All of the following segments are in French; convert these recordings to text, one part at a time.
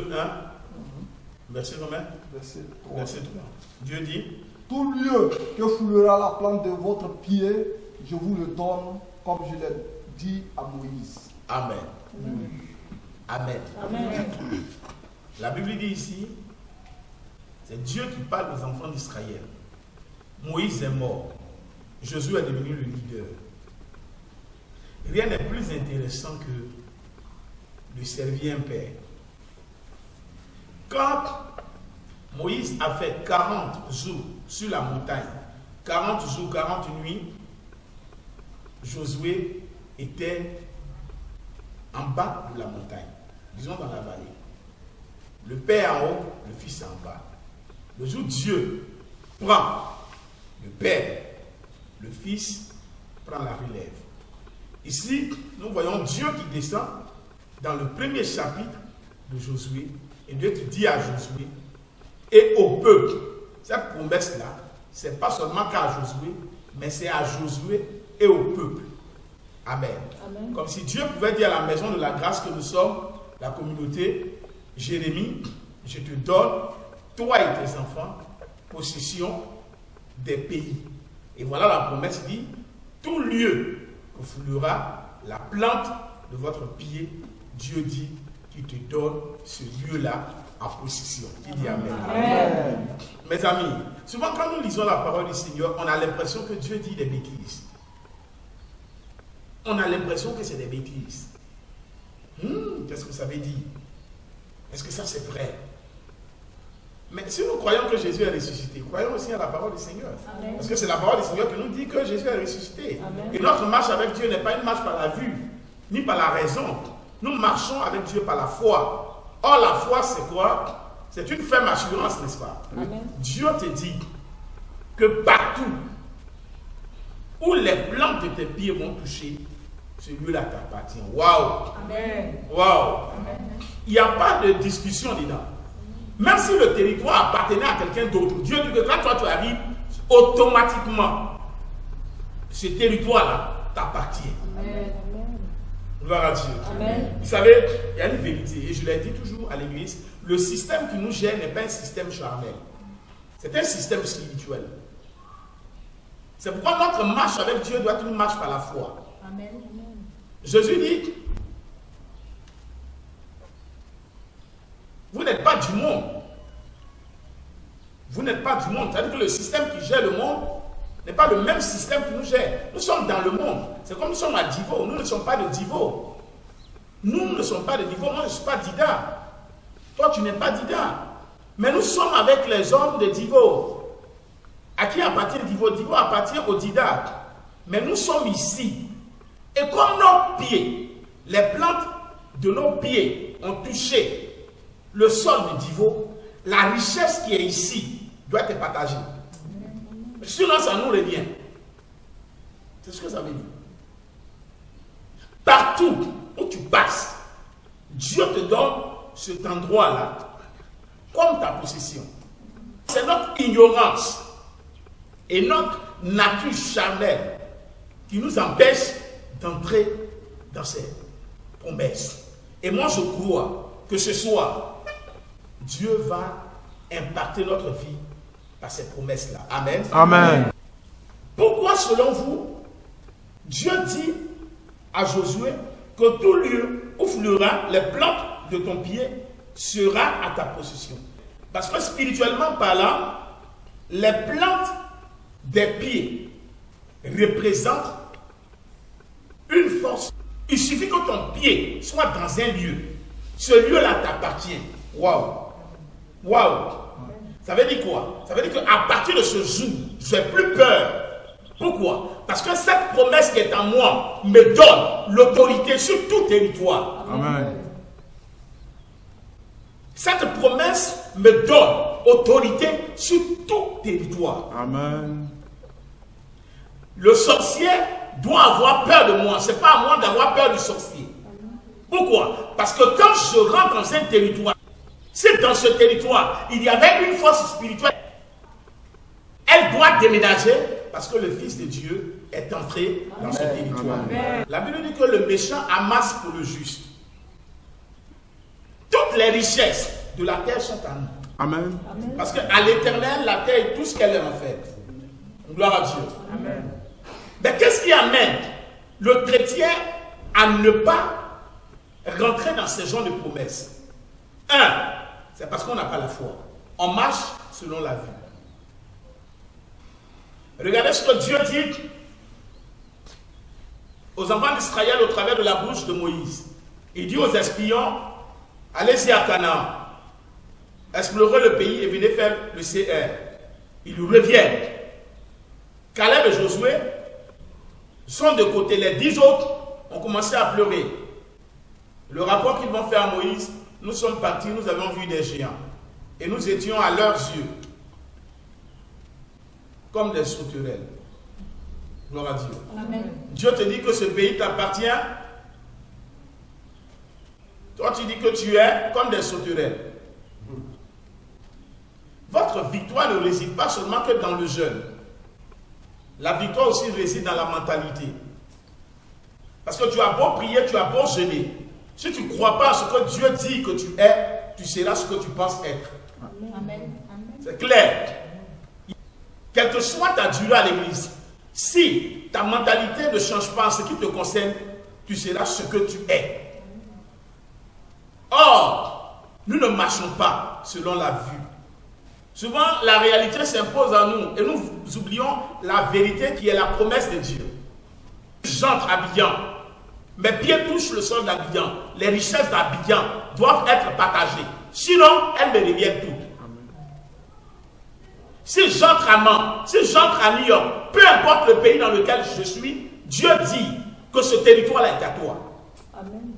1, verset combien? Verset 3. Verset 3. Dieu dit, tout lieu que foulera la plante de votre pied, je vous le donne, comme je l'ai dit à Moïse. Amen. Amen. Amen. La Bible dit ici, c'est Dieu qui parle aux enfants d'Israël. Moïse est mort. Josué est devenu le leader. Rien n'est plus intéressant que de servir un père. Quand Moïse a fait 40 jours sur la montagne, 40 jours, 40 nuits, Josué était en bas de la montagne, disons dans la vallée. Le père en haut, le fils en bas. Le jour où Dieu prend le père, le fils prend la relève. Ici, nous voyons Dieu qui descend dans le premier chapitre de Josué, et Dieu qui dit à Josué et au peuple. Cette promesse-là, ce n'est pas seulement qu'à Josué, mais c'est à Josué et au peuple. Amen. Amen. Comme si Dieu pouvait dire à la maison de la grâce que nous sommes, la communauté, Jérémie, je te donne, toi et tes enfants, possession des pays. Et voilà la promesse dit, tout lieu que foulera la plante de votre pied, Dieu dit qu'il te donne ce lieu-là en possession. Qui dit Amen. Amen. Mes amis, souvent quand nous lisons la parole du Seigneur, on a l'impression que Dieu dit des bêtises. On a l'impression que c'est des bêtises. Qu'est-ce que ça veut dire? Est-ce que ça c'est vrai? Mais si nous croyons que Jésus est ressuscité, croyons aussi à la parole du Seigneur. Amen. Parce que c'est la parole du Seigneur qui nous dit que Jésus est ressuscité. Amen. Et notre marche avec Dieu n'est pas une marche par la vue, ni par la raison. Nous marchons avec Dieu par la foi. Or, la foi, c'est quoi? C'est une ferme assurance, n'est-ce pas? Amen. Dieu te dit que partout où les plantes de tes pieds vont toucher, ce lieu-là t'appartient. Waouh! Amen. Waouh! Amen. Il n'y a pas de discussion dedans. Même si le territoire appartenait à quelqu'un d'autre, Dieu dit que quand toi tu arrives, automatiquement, ce territoire-là t'appartient. Amen. Gloire à Dieu. Amen. Vous savez, il y a une vérité, et je l'ai dit toujours à l'église, le système qui nous gère n'est pas un système charnel. C'est un système spirituel. C'est pourquoi notre marche avec Dieu doit être une marche par la foi. Amen. Jésus dit, vous n'êtes pas du monde. Vous n'êtes pas du monde. C'est-à-dire que le système qui gère le monde n'est pas le même système qui nous gère. Nous sommes dans le monde. C'est comme nous sommes à Divo. Nous ne sommes pas de Divo. Nous ne sommes pas de Divo. Moi, je ne suis pas Dida. Toi, tu n'es pas Dida. Mais nous sommes avec les hommes de Divo. À qui appartient Divo? Divo appartient au Dida. Mais nous sommes ici. Et comme nos pieds, les plantes de nos pieds ont touché le sol de Divo, la richesse qui est ici doit être partagée. Sinon, ça nous revient. C'est ce que ça veut dire. Partout où tu passes, Dieu te donne cet endroit-là comme ta possession. C'est notre ignorance et notre nature charnelle qui nous empêche d'entrer dans ces promesses. Et moi, je crois que ce soir, Dieu va impacter notre vie par ces promesses-là. Amen. Amen. Pourquoi, selon vous, Dieu dit à Josué que tout lieu où fleura les plantes de ton pied sera à ta possession? Parce que spirituellement parlant, les plantes des pieds représentent une force. Il suffit que ton pied soit dans un lieu. Ce lieu-là t'appartient. Waouh! Waouh! Ça veut dire quoi? Ça veut dire qu'à partir de ce jour, je n'ai plus peur. Pourquoi? Parce que cette promesse qui est en moi me donne l'autorité sur tout territoire. Amen. Cette promesse me donne autorité sur tout territoire. Amen. Le sorcier doit avoir peur de moi. Ce n'est pas à moi d'avoir peur du sorcier. Pourquoi? Parce que quand je rentre dans un territoire, si dans ce territoire, il y avait une force spirituelle, elle doit déménager parce que le Fils de Dieu est entré dans ce territoire. Amen. La Bible dit que le méchant amasse pour le juste. Toute toutes les richesses de la terre sont à nous. Amen. Parce qu'à l'éternel, la terre est tout ce qu'elle est en fait. Gloire à Dieu. Amen. Mais qu'est-ce qui amène le chrétien à ne pas rentrer dans ce genre de promesses? Un, c'est parce qu'on n'a pas la foi. On marche selon la vue. Regardez ce que Dieu dit aux enfants d'Israël au travers de la bouche de Moïse. Il dit aux espions, allez-y à Canaan, explorez le pays et venez faire le CR. Ils reviennent. Caleb et Josué sont de côté. Les 10 autres ont commencé à pleurer. Le rapport qu'ils vont faire à Moïse, nous sommes partis, nous avons vu des géants. Et nous étions à leurs yeux comme des sauterelles. Gloire à Dieu. Amen. Dieu te dit que ce pays t'appartient. Toi, tu dis que tu es comme des sauterelles. Votre victoire ne réside pas seulement que dans le jeûne. La victoire aussi réside dans la mentalité. Parce que tu as beau prier, tu as beau jeûner. Si tu ne crois pas à ce que Dieu dit que tu es, tu seras ce que tu penses être. Amen. C'est clair. Quelle que soit ta durée à l'église, si ta mentalité ne change pas en ce qui te concerne, tu seras ce que tu es. Or, nous ne marchons pas selon la vue. Souvent, la réalité s'impose à nous et nous oublions la vérité qui est la promesse de Dieu. J'entre à Abidjan, mes pieds touchent le sol d'Abidjan. Les richesses d'Abidjan doivent être partagées. Sinon, elles me reviennent toutes. Si j'entre à Mans, si j'entre à New York, peu importe le pays dans lequel je suis, Dieu dit que ce territoire-là est à toi. Amen.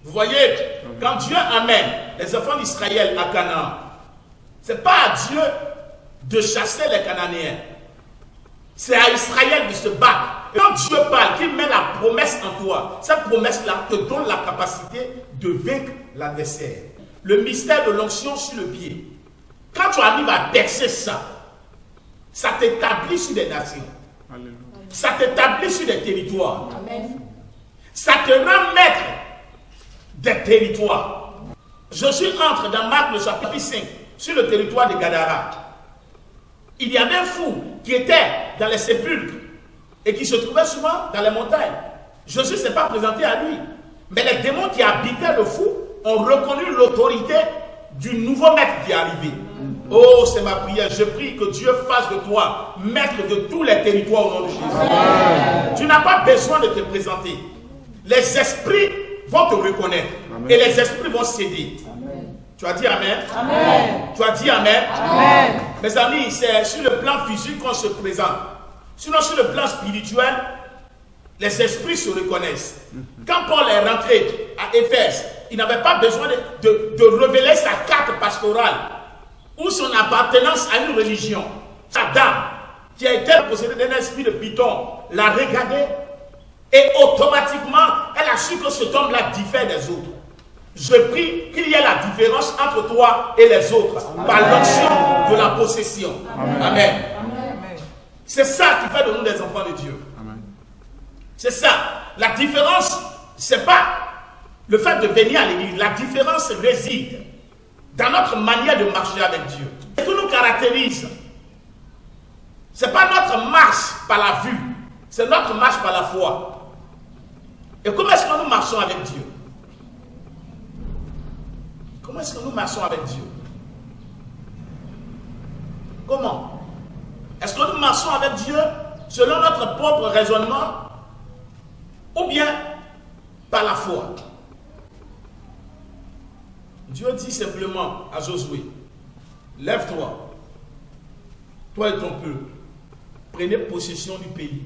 Vous voyez, quand Dieu amène les enfants d'Israël à Canaan, ce n'est pas à Dieu de chasser les Cananéens. C'est à Israël de se battre. Et quand Dieu parle, qu'il met la promesse en toi, cette promesse-là te donne la capacité de vaincre l'adversaire. Le mystère de l'onction sur le pied. Quand tu arrives à percer ça, ça t'établit sur des nations. Alléluia. Ça t'établit sur des territoires. Amen. Ça te rend maître des territoires. Jésus entre dans Marc le chapitre 5 sur le territoire de Gadara. Il y avait un fou qui était dans les sépulcres et qui se trouvait souvent dans les montagnes. Jésus ne s'est pas présenté à lui. Mais les démons qui habitaient le fou ont reconnu l'autorité du nouveau maître qui est arrivé. Oh, c'est ma prière. Je prie que Dieu fasse de toi maître de tous les territoires au nom de Jésus. Amen. Tu n'as pas besoin de te présenter. Les esprits vont te reconnaître. Amen. Et les esprits vont céder. Amen. Tu as dit Amen? Amen. Tu as dit Amen? Amen. Mes amis, c'est sur le plan physique qu'on se présente. Sinon, sur le plan spirituel, les esprits se reconnaissent. Quand Paul est rentré à Éphèse, il n'avait pas besoin de révéler sa carte pastorale ou son appartenance à une religion. Sa dame, qui a été possédée d'un esprit de python, l'a regardé et automatiquement, elle a su que cet homme-là diffère des autres. Je prie qu'il y ait la différence entre toi et les autres. Amen. Par l'onction de la possession. Amen. Amen. Amen. C'est ça qui fait de nous des enfants de Dieu. Amen. C'est ça. La différence, c'est pas le fait de venir à l'église. La différence réside dans notre manière de marcher avec Dieu. Ce qui nous caractérise, ce n'est pas notre marche par la vue, c'est notre marche par la foi. Et comment est-ce que nous marchons avec Dieu? Comment est-ce que nous marchons avec Dieu? Comment? Est-ce que nous marchons avec Dieu selon notre propre raisonnement ou bien par la foi? Dieu dit simplement à Josué, lève-toi, toi et ton peuple, prenez possession du pays.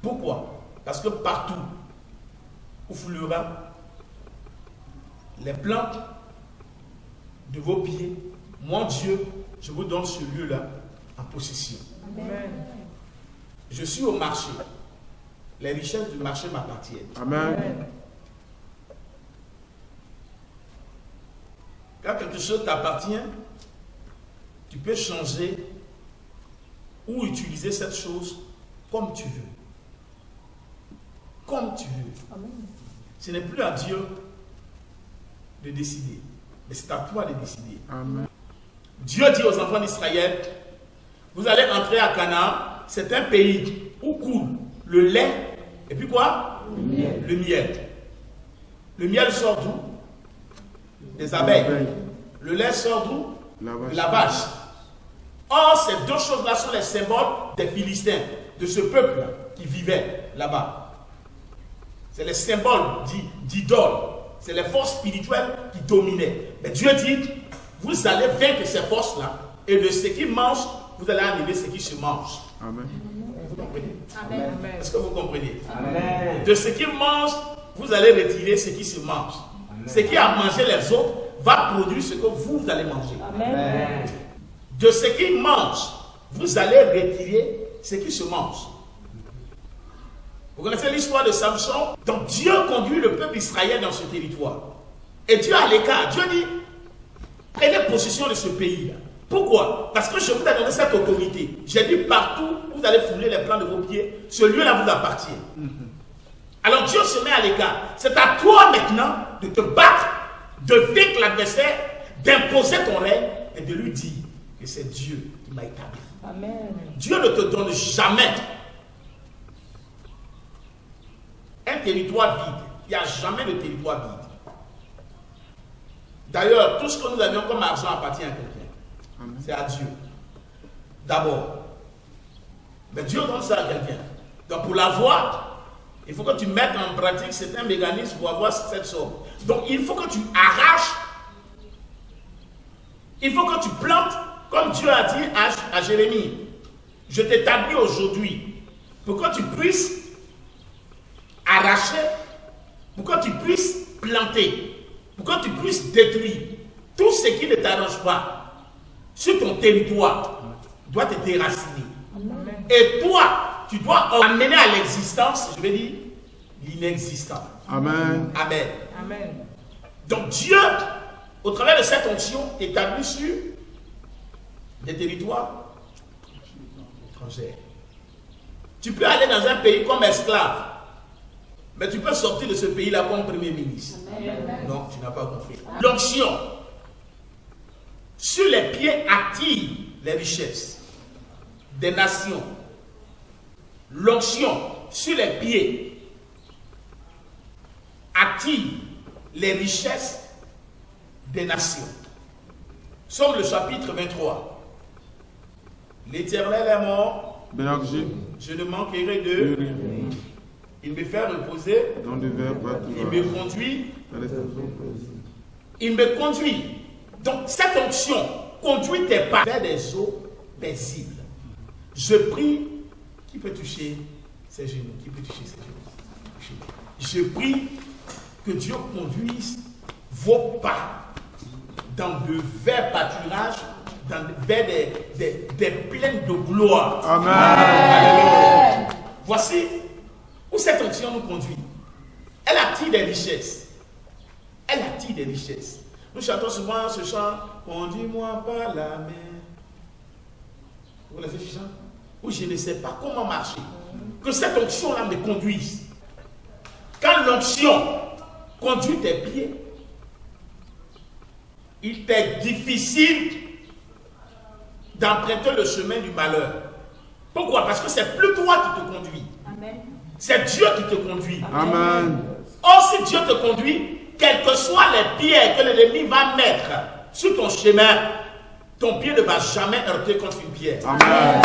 Pourquoi? Parce que partout où foulera les plantes de vos pieds, mon Dieu, je vous donne ce lieu-là en possession. Amen. Je suis au marché. Les richesses du marché m'appartiennent. Amen. Quand quelque chose t'appartient, tu peux changer ou utiliser cette chose comme tu veux. Comme tu veux. Amen. Ce n'est plus à Dieu de décider. Mais c'est à toi de décider. Amen. Dieu dit aux enfants d'Israël, vous allez entrer à Canaan, c'est un pays où coule le lait, et puis quoi? Le miel. Le miel sort d'où? Des abeilles. Le lait sort d'où? De la vache. Or, ces deux choses-là sont les symboles des Philistins, de ce peuple qui vivait là-bas. C'est les symboles d'idoles. C'est les forces spirituelles qui dominaient. Mais Dieu dit, vous allez vaincre ces forces-là, et de ce qui mangent, vous allez enlever ce qui se mange. Amen. Vous comprenez? Amen. Est-ce que vous comprenez? Amen. De ce qui mange, vous allez retirer ce qui se mange. Ce qui a mangé les autres va produire ce que vous allez manger. Amen. De ce qui mange, vous allez retirer ce qui se mange. Vous connaissez l'histoire de Samson? Donc Dieu conduit le peuple israélien dans ce territoire. Et Dieu à l'écart, Dieu dit, prenez possession de ce pays-là. Pourquoi? Parce que je vous ai donné cette autorité. J'ai dit partout, vous allez fouler les plans de vos pieds, ce lieu-là vous appartient. Alors Dieu se met à l'écart. C'est à toi maintenant de te battre, de vaincre l'adversaire, d'imposer ton règne et de lui dire que c'est Dieu qui m'a établi. Amen. Dieu ne te donne jamais un territoire vide. Il n'y a jamais de territoire vide. D'ailleurs, tout ce que nous avions comme argent appartient à quelqu'un. C'est à Dieu. D'abord. Mais Dieu donne ça à quelqu'un. Donc pour l'avoir, il faut que tu mettes en pratique certains mécanismes pour avoir cette somme. Donc il faut que tu arraches. Il faut que tu plantes, comme Dieu a dit à Jérémie. Je t'établis aujourd'hui pour que tu puisses arracher, pour que tu puisses planter, pour que tu puisses détruire tout ce qui ne t'arrange pas sur ton territoire doit te déraciner. Amen. Et toi, tu dois amener à l'existence, je vais dire, l'inexistant. Amen. Amen. Amen. Donc Dieu, au travers de cette onction, établit sur des territoires étrangers. Tu peux aller dans un pays comme esclave, mais tu peux sortir de ce pays-là comme premier ministre. Amen. Non, tu n'as pas compris. L'onction sur les pieds attire les richesses des nations. L'onction sur les pieds attire les richesses des nations. Somme le chapitre 23. L'Éternel est mort, je ne manquerai de rien. Il me fait reposer, il me conduit, il me conduit. Donc cette onction conduit tes pas vers des eaux paisibles. Je prie, qui peut toucher ses genoux? Qui peut toucher ses genoux? Je prie que Dieu conduise vos pas dans de verts pâturages, vers des plaines de gloire. Amen. Alléluia. Voici où cette onction nous conduit. Elle attire des richesses. Elle attire des richesses. Nous chantons souvent ce chant, conduis-moi par la main. Vous connaissez ce chant? Où je ne sais pas comment marcher. Que cette onction-là me conduise. Quand l'onction conduit tes pieds, il t'est difficile d'emprunter le chemin du malheur. Pourquoi? Parce que c'est plus toi qui te conduis. Amen. C'est Dieu qui te conduit. Amen. Or, si Dieu te conduit, quelles que soient les pierres que l'ennemi va mettre sur ton chemin, ton pied ne va jamais heurter contre une pierre. Amen.